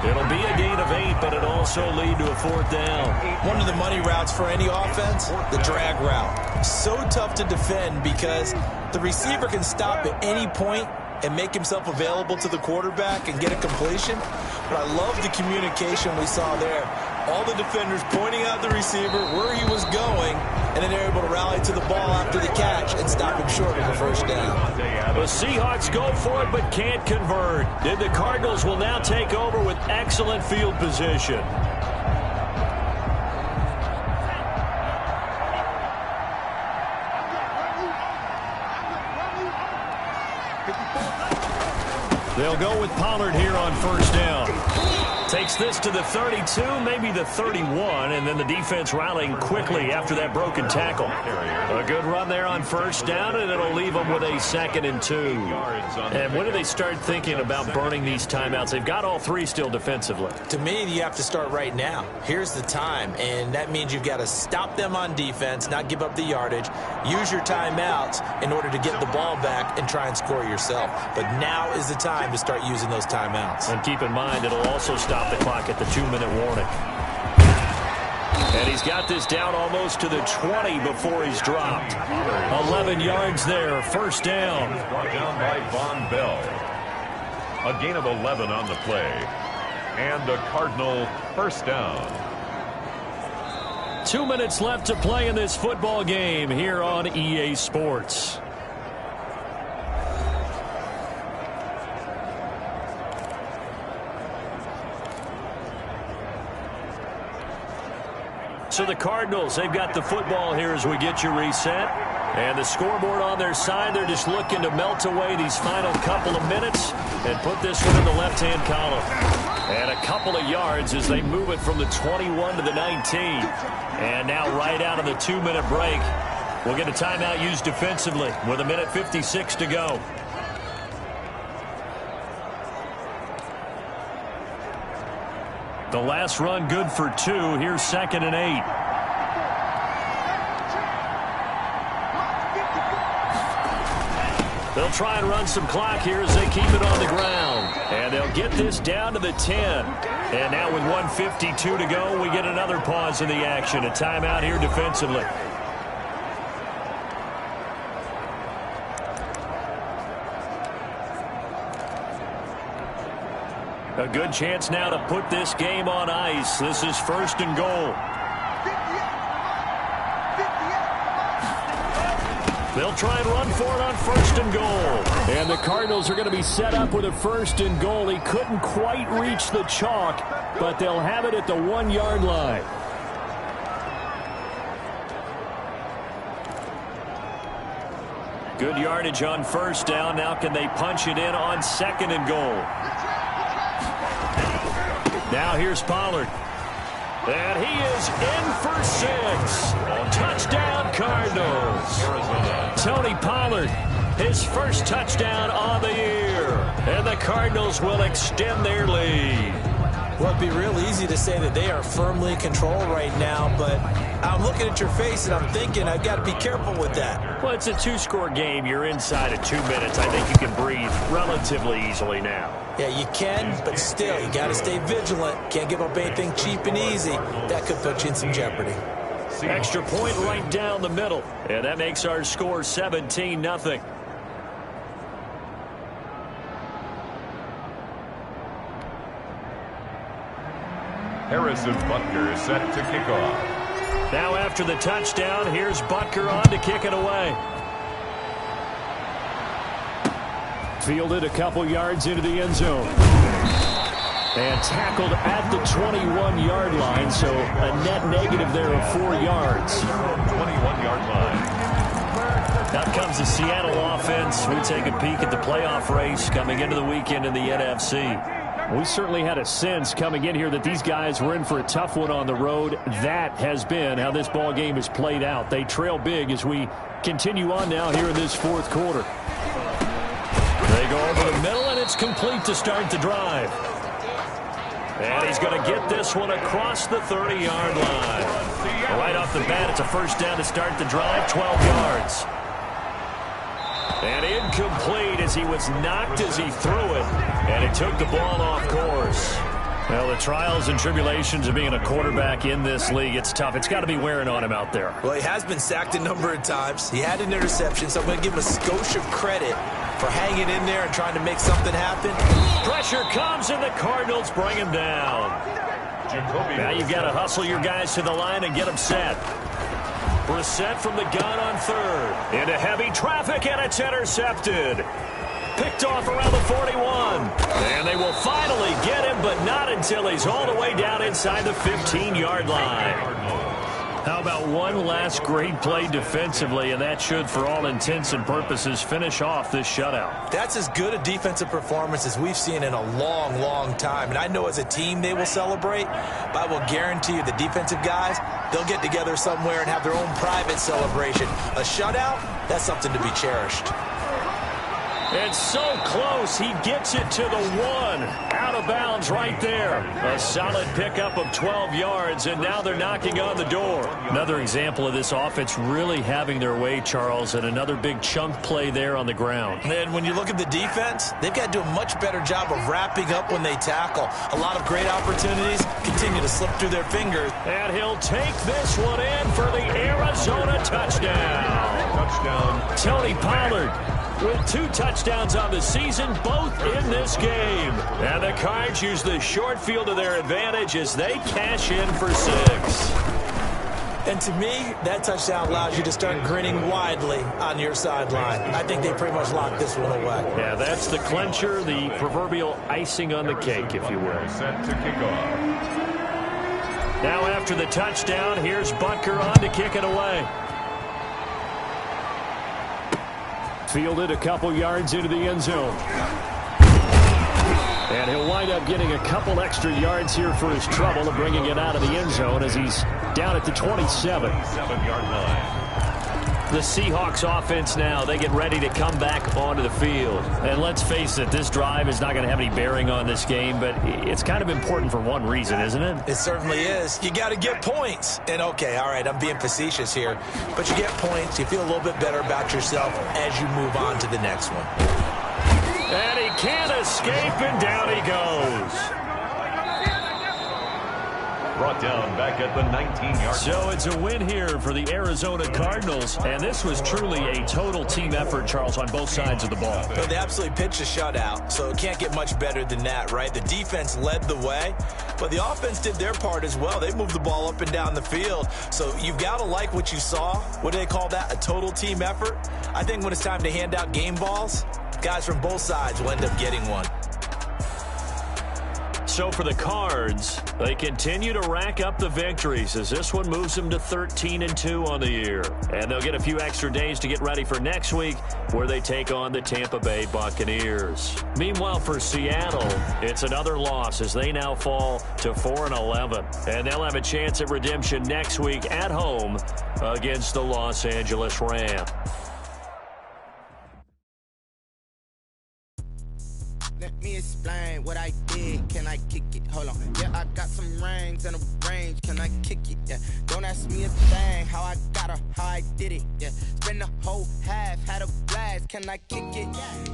It'll be a gain of 8, but it'll also lead to a 4th down. One of the money routes for any offense, the drag route. So tough to defend because the receiver can stop at any point and make himself available to the quarterback and get a completion. But I love the communication we saw there. All the defenders pointing out the receiver where he was going, and then they're able to rally to the ball after the catch and stop him short of the first down. The Seahawks go for it but can't convert. And the Cardinals will now take over with excellent field position. They'll go with Pollard here on first down. Takes this to the 32, maybe the 31, and then the defense rallying quickly after that broken tackle. A good run there on first down, and it'll leave them with a 2nd and 2. And when do they start thinking about burning these timeouts? They've got all 3 still defensively. To me, you have to start right now. Here's the time, and that means you've got to stop them on defense, not give up the yardage, use your timeouts in order to get the ball back and try and score yourself. But now is the time to start using those timeouts. And keep in mind, it'll also stop the clock at the 2-minute warning. And he's got this down almost to the 20 before he's dropped. 11 yards there, first down. Brought down by Von Bell. A gain of 11 on the play. And a Cardinal first down. 2 minutes left to play in this football game here on EA Sports. So the Cardinals, they've got the football here as we get you reset. And the scoreboard on their side, they're just looking to melt away these final couple of minutes and put this one in the left-hand column. And a couple of yards as they move it from the 21 to the 19. And now right out of the 2-minute break, we'll get a timeout used defensively with 1:56 to go. The last run good for 2. Here's 2nd and 8. They'll try and run some clock here as they keep it on the ground. And they'll get this down to the 10. And now with 1:52 to go, we get another pause in the action. A timeout here defensively. A good chance now to put this game on ice. This is 1st and goal. They'll try and run for it on 1st and goal. And the Cardinals are going to be set up with a 1st and goal. He couldn't quite reach the chalk, but they'll have it at the 1-yard line. Good yardage on first down. Now can they punch it in on 2nd and goal? Now here's Pollard. And he is in for 6. Touchdown, Cardinals. Tony Pollard, his first touchdown on the year. And the Cardinals will extend their lead. Well, it'd be real easy to say that they are firmly in control right now, but I'm looking at your face and I'm thinking I've got to be careful with that. Well, it's a 2-score game. You're inside of 2 minutes. I think you can breathe relatively easily now. Yeah, you can, but still, you got to stay vigilant. Can't give up anything cheap and easy. That could put you in some jeopardy. Extra point right down the middle. And that makes our score 17-0. Harrison Butker is set to kick off. Now after the touchdown, here's Butker on to kick it away. Fielded a couple yards into the end zone. And tackled at the 21-yard line, so a net negative there of 4 yards. 21-yard line. Out comes the Seattle offense. We take a peek at the playoff race coming into the weekend in the NFC. We certainly had a sense coming in here that these guys were in for a tough one on the road. That has been how this ball game has played out. They trail big as we continue on now here in this fourth quarter. They go over the middle, and it's complete to start the drive. And he's going to get this one across the 30-yard line. Right off the bat, it's a first down to start the drive, 12 yards. And incomplete as he was knocked as he threw it. And it took the ball off course. Well, the trials and tribulations of being a quarterback in this league, it's tough. It's got to be wearing on him out there. Well, he has been sacked a number of times. He had an interception, so I'm going to give him a skosh of credit for hanging in there and trying to make something happen. Pressure comes, and the Cardinals bring him down. Now you've got to hustle your guys to the line and get them set. Brissett from the gun on third. Into heavy traffic, and it's intercepted. Picked off around the 41. And they will finally get him, but not until he's all the way down inside the 15-yard line. How about one last great play defensively, and that should, for all intents and purposes, finish off this shutout. That's as good a defensive performance as we've seen in a long, long time. And I know as a team they will celebrate, but I will guarantee you the defensive guys, they'll get together somewhere and have their own private celebration. A shutout, that's something to be cherished. It's so close. He gets it to the 1. Out of bounds right there. A solid pickup of 12 yards, and now they're knocking on the door. Another example of this offense really having their way, Charles, and another big chunk play there on the ground. And when you look at the defense, they've got to do a much better job of wrapping up when they tackle. A lot of great opportunities continue to slip through their fingers. And he'll take this one in for the Arizona touchdown. Touchdown. Tony Pollard with 2 touchdowns on the season, both in this game. And the Cards use the short field to their advantage as they cash in for 6. And to me, that touchdown allows you to start grinning widely on your sideline. I think they pretty much locked this one away. Yeah, that's the clincher, the proverbial icing on the cake, if you will. Set to kick off. Now after the touchdown, here's Butker on to kick it away. Fielded a couple yards into the end zone. And he'll wind up getting a couple extra yards here for his trouble of bringing it out of the end zone as he's down at the 27. 7-yard line. The Seahawks offense now, they get ready to come back onto the field. And let's face it, this drive is not going to have any bearing on this game, but it's kind of important for one reason, isn't it? It certainly is. You got to get points. And okay, all right, I'm being facetious here, but you get points, you feel a little bit better about yourself as you move on to the next one. And he can't escape, and down he goes. Brought down back at the 19-yard. So it's a win here for the Arizona Cardinals, and this was truly a total team effort, Charles, on both sides of the ball. Well, they absolutely pitched a shutout, so it can't get much better than that, right? The defense led the way, but the offense did their part as well. They moved the ball up and down the field, so you've got to like what you saw. What do they call that? A total team effort? I think when it's time to hand out game balls, guys from both sides will end up getting one. So for the Cards, they continue to rack up the victories as this one moves them to 13-2 on the year. And they'll get a few extra days to get ready for next week where they take on the Tampa Bay Buccaneers. Meanwhile, for Seattle, it's another loss as they now fall to 4-11. And they'll have a chance at redemption next week at home against the Los Angeles Rams. Let me explain what I did. Can I kick it? Hold on. Yeah, I got some rings and a range. Can I kick it? Yeah. Don't ask me a thing. How I got her, how I did it. Yeah. Spend the whole half, had a blast. Can I kick it?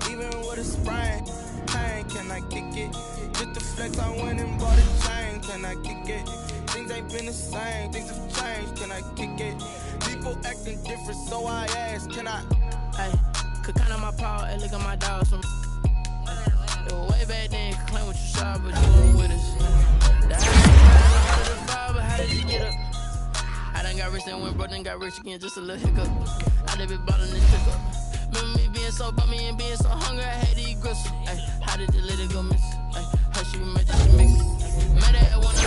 Even with a sprain. Pain, can I kick it? Just the flex, I went and bought a chain. Can I kick it? Things ain't been the same. Things have changed. Can I kick it? People acting different, so I ask. Can I? Hey, could count on my power. Hey, look at my dogs from. It was way back then, could claim what you saw, but you weren't with us. How did you get up? I done got rich and went broke, then got rich again, just a little hiccup. I done been bottling this pickup. Remember me being so bummy and being so hungry, I had to eat gristle. Ay, how did the little go miss? Ay, how she made this mix? Made her at one of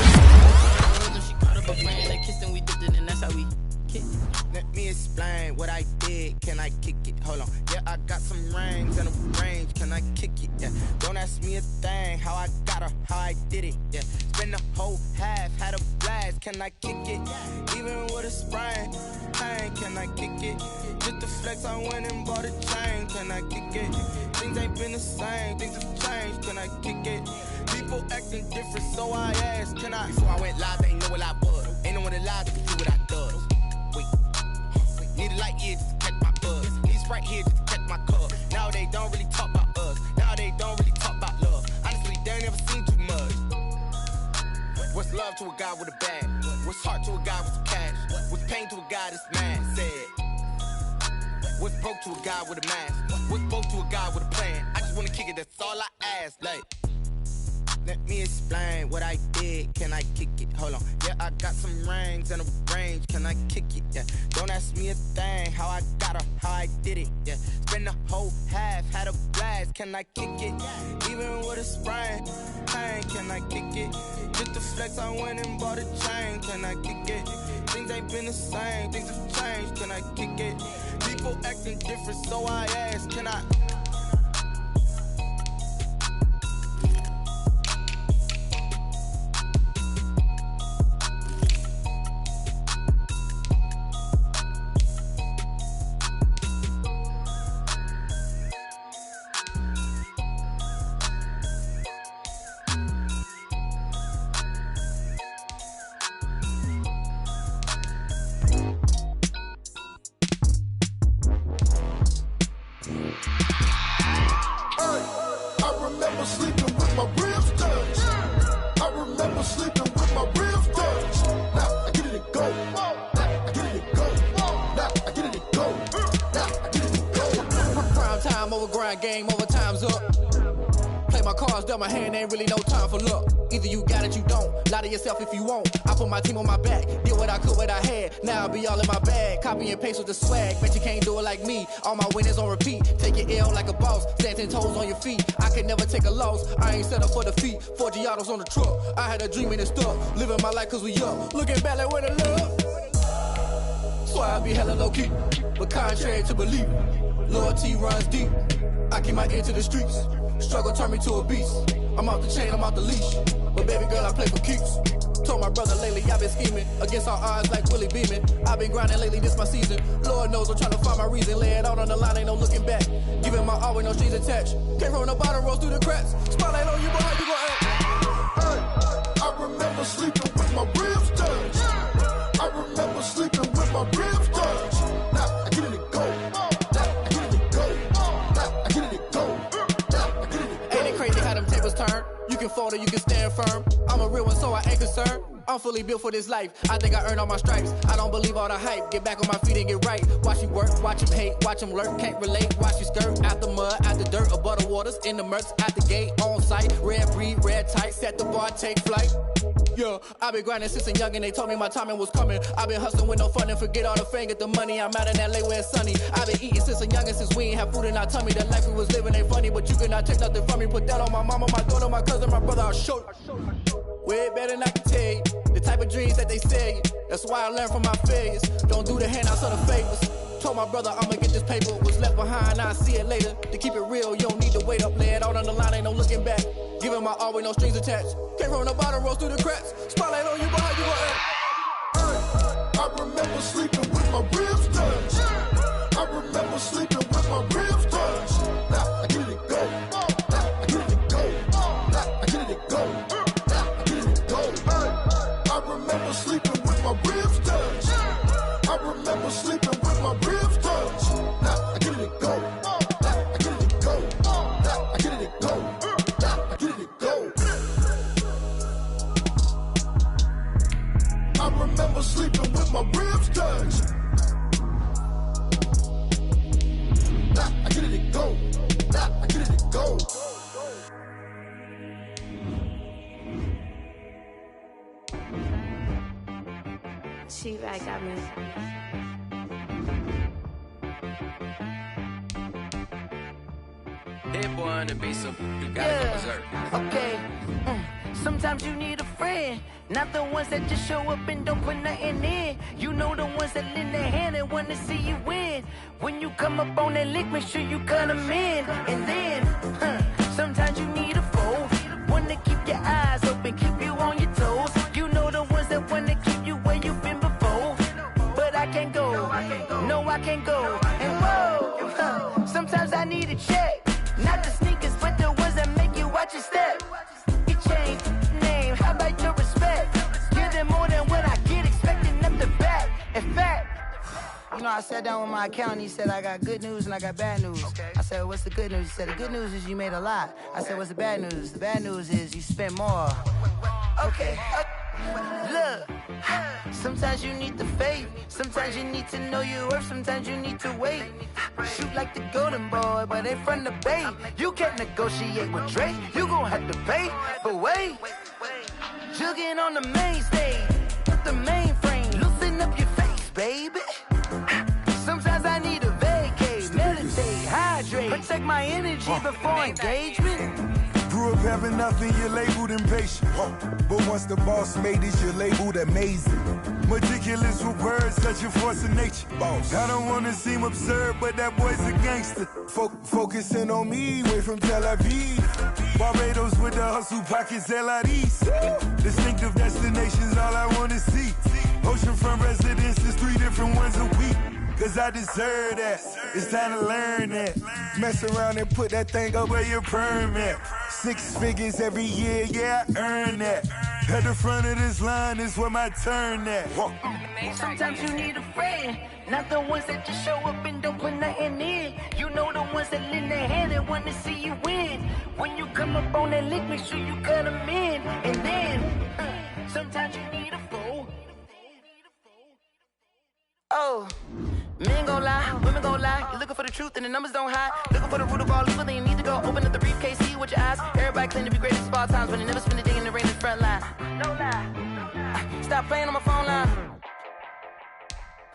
she caught up a friend, they kissed and we dipped it, and that's how we kicked it. Let me explain what I did. Can I kick it? Hold on. Yeah, I got some rings and a range. Can I kick it? Yeah. Don't ask me a thing. How I got her, how I did it. Yeah. Spend the whole half, had a blast. Can I kick it? Even with a sprain. Pain, can I kick it? Just the flex, I went and bought a chain. Can I kick it? Things ain't been the same. Things have changed. Can I kick it? People acting different, so I asked. Can I? Before I went live, they ain't know what I was. Ain't no one alive that can do what I does. Need a light year just to catch my buzz. Need Sprite here just to catch my cup. Now they don't really talk about us. Now they don't really talk about love. Honestly, they ain't never seen too much. What's love to a guy with a bag? What's heart to a guy with some cash? What's pain to a guy that's mad? Said. What's broke to a guy with a mask? What's broke to a guy with a plan? I just wanna kick it, that's all I ask. Like, let me explain what I did. Can I kick it? Hold on. Yeah, I got some rings and a range. Can I kick it? Yeah. Don't ask me a thing. How I got her, how I did it. Yeah. Spend the whole half, had a blast. Can I kick it? Even with a sprain. Pain, can I kick it? Just the flex, I went and bought a chain. Can I kick it? Things ain't been the same. Things have changed. Can I kick it? People acting different, so I ask. Can I? Game over, time's up. Play my cards, dealt my hand, ain't really no time for luck. Either you got it, you don't. Lie to yourself if you won't. I put my team on my back, did what I could, what I had. Now I'll be all in my bag, copy and paste with the swag. Bet you can't do it like me. All my winners on repeat. Take your L like a boss, stand 10 toes on your feet. I can never take a loss, I ain't set up for defeat. 4 Giottos on the truck, I had a dream and it stuck. Living my life cause we up, looking back like where the love. So I be hella low key, but contrary to belief, loyalty runs deep. I keep my ear to the streets. Struggle turned me to a beast. I'm off the chain, I'm off the leash. But baby girl, I play for keeps. Told my brother lately, I've been scheming. Against all odds like Willie Beeman. I've been grinding lately, this my season. Lord knows I'm trying to find my reason. Lay it out on the line, ain't no looking back. Giving my all with no strings attached. Came from the bottom, rose through the cracks. Spotlight on you, boy, how you gon' act? Hey, I remember sleeping with my ribs touched. I remember sleeping with my ribs touched. Now I get it and go. Turn. You can fold or you can stand firm. I'm a real one, so I ain't concerned. I'm fully built for this life. I think I earned all my stripes. I don't believe all the hype. Get back on my feet and get right. Watch you work, watch him hate, watch him lurk. Can't relate, watch you skirt. Out the mud, out the dirt, above the waters, in the murks, out the gate, on site. Red breed, red tight, set the bar, take flight. Yeah, I've been grinding since a young and they told me my timing was coming. I've been hustling with no fun and forget all the fame, get the money. I'm out in LA where it's sunny. I've been eating since a young and since we ain't have food in our tummy. The life we was living ain't funny, but you cannot take nothing from me. Put that on my mama, my daughter, my cousin, my brother, I'll show you. Way better than I can tell you. The type of dreams that they sell you. That's why I learned from my failures. Don't do the handouts or the favors. Told my brother I'ma get this paper. Was left behind, I'll see it later. To keep it real, you don't need to wait up. Lay it out on the line, ain't no looking back. Giving my all with no strings attached. Came from the bottom, rose through the cracks. Spotlight on you, boy, how you gon' act? I remember sleeping with my ribs touched. I remember sleeping with my ribs touched. Now I get it and go. Now I get it and go. She right got me. Hit boy on the beat, so you gotta go berserk. Okay. Sometimes you need a friend, not the ones that just show up and don't put nothing in. You know the ones that lend their hand and wanna see you win. When you come up on that lick, make sure you cut them in. And then, sometimes you need a foe, one to keep your eyes open, keep you on your toes. You know the ones that wanna keep you where you've been before. But I can't go, no I can't go. And whoa, sometimes I need a check. Not the sneakers, but the ones that make you watch your step. You change name, how about your respect? Give them more than what I get, expecting them to back. In fact, you know, I sat down with my accountant, he said, I got good news and I got bad news. Okay. I said, what's the good news? He said, the good news is you made a lot. I said, what's the bad news? The bad news is you spent more. Okay. Look, sometimes you need the faith, sometimes you need to know your worth, sometimes you need to wait. Shoot like the golden boy, but they from the bay. You can't negotiate with Drake, you gon' have to pay. But wait, jugging on the main stage, the mainframe, loosen up your face, baby. Sometimes I need a vacate, meditate, hydrate, protect my energy before engagement. Grew up having nothing, you're labeled impatient. But once the boss made it, you're labeled amazing. Meticulous with words, such a force of nature. Boss. I don't wanna seem absurd, but that boy's a gangster. Focusing on me, way from Tel Aviv. Barbados with the hustle pockets, LIDs. Distinctive destinations, all I wanna see. Oceanfront residences, 3 different ones a week. Cause I deserve that, it's time to learn that. Mess around and put that thing up where your permit. 6 figures every year, yeah, I earn that. At the front of this line is where my turn at. Sometimes you need a friend, not the ones that just show up and don't put nothing in. You know the ones that lend their hand and wanna see you win. When you come up on that lick, make sure you cut them in. And then, sometimes you need a foe. Oh, men gon' lie, women gon' lie. You're looking for the truth and the numbers don't hide. Looking for the root of all evil, then you need to go open up the briefcase, see with your eyes. Everybody claim to be greatest of all times, but they never spend a day in the rain in the front line. No lie. Stop playing on my phone line.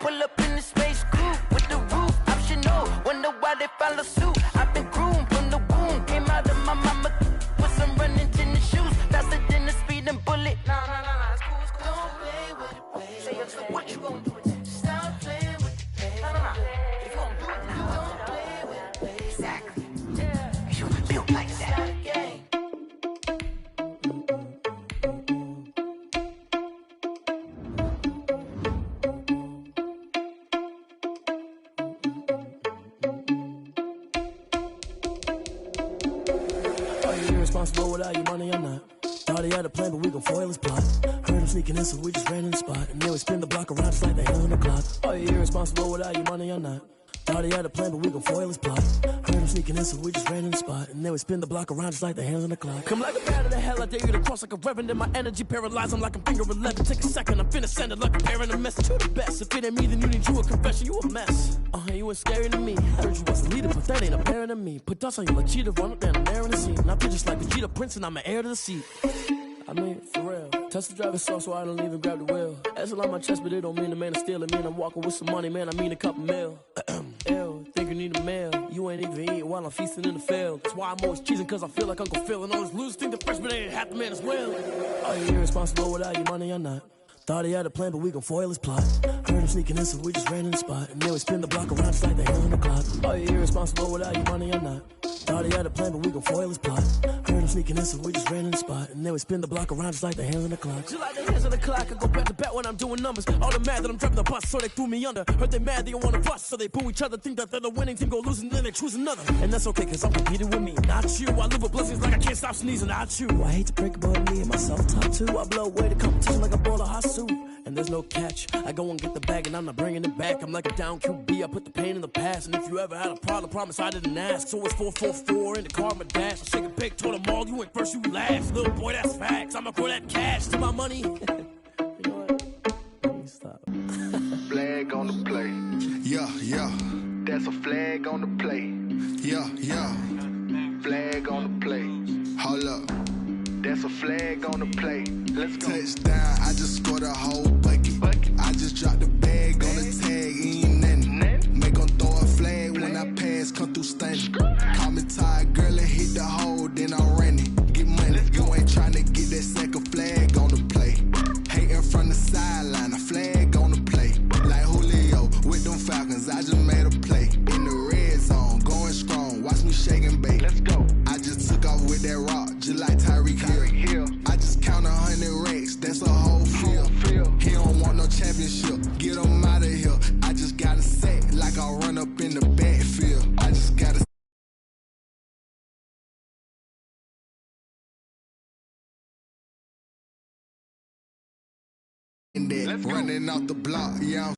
Pull up in the space coupe with the roof optional. Wonder why they follow suit. I've been groomed from the womb. Came out of my mama with some running tennis shoes. Faster than the speeding bullet. Nah, it's cool, it's cool. Don't play with it, play. Say what you gon' do? Irresponsible without your money or not. Thought he had a plan, but we gon' foil his plot. Heard him sneaking in, so we just ran in the spot. And then we spin the block around just like the hell on the clock. Are you irresponsible without your money or not? Thought he had a plan, but we gon' foil his plot. Heard him sneaking in, so we just ran in the spot. And then we spin the block around just like the hands on the clock. Come like a bat of the hell, I dare you to cross like a reverend. And my energy paralyzed, I'm like a finger 11. Take a second, I'm finna send it like a parent a message to the best. If it ain't me, then you need you a confession, you a mess. You ain't scary to me. Heard you was a leader, but that ain't apparent to me. Put dust on you like cheetah, run up down the air in the scene. And I feel just like Vegeta Prince, and I'm an heir to the seat. I mean, for real. Touch the driver's soft, so I don't even grab the wheel. That's on my chest, but it don't mean the man is stealing. Mean I'm walking with some money, man, I mean a couple mil. Ew, think you need a meal. You ain't even eating while I'm feasting in the field. That's why I'm always cheesing, cause I feel like Uncle Phil. And all those losers think the freshman ain't half the man as well. Are you irresponsible without your money or not? Thought he had a plan, but we gon' foil his plot. Heard him sneaking in, so we just ran in the spot. And then we spin the block around just like the hell on the clock. Are you irresponsible without your money or not? Thought he had a plan, but we gon' foil his plot. Heard him sneaking in, so we just ran in the spot. And then we spin the block around just like the hands on the clock. Just like the hands on the clock, I go back to back when I'm doing numbers. All the mad that I'm driving the bus, so they threw me under. Heard they mad, they don't wanna bust, so they boo each other. Think that they're the winning team, go losing, then they choose another. And that's okay, cause I'm competing with me, not you. I live with blessings like I can't stop sneezing, not you. I hate to break it, but me and myself top two. I blow away the competition like a ball of hot soup. And there's no catch. I go and get the bag and I'm not bringing it back. I'm like a down QB, I put the pain in the past. And if you ever had a problem, promise I didn't ask. So it's 444 in the car, my dash. I shake a big, told them all, you ain't first, you last. Little boy, that's facts. I'ma throw that cash to my money. You know what? Let me stop. Flag on the play. Yeah. That's a flag on the play. Yeah. Flag on the play. Hold up. That's a flag on the play. Let's go. Touchdown, I just scored a whole bucket. I just just dropped the bag on the tag, ain't nothing. Make 'em throw a flag when I pass, come through stunning. Call me tired, girl, and hit the hole, then I'm running. Get money, you ain't tryna get that second flag on the play. Hating from the sideline, a flag on the play. Like Julio with them Falcons, I just made a play. In the red zone, going strong, watch me shake and bake. Let's go. I just took off with that rock, just like Tyreek Hill. I just count 100 racks, that's a whole field. He don't want no championship, get him out of here. I just got a sack, like I run up in the backfield. I just got a running out the block, yeah.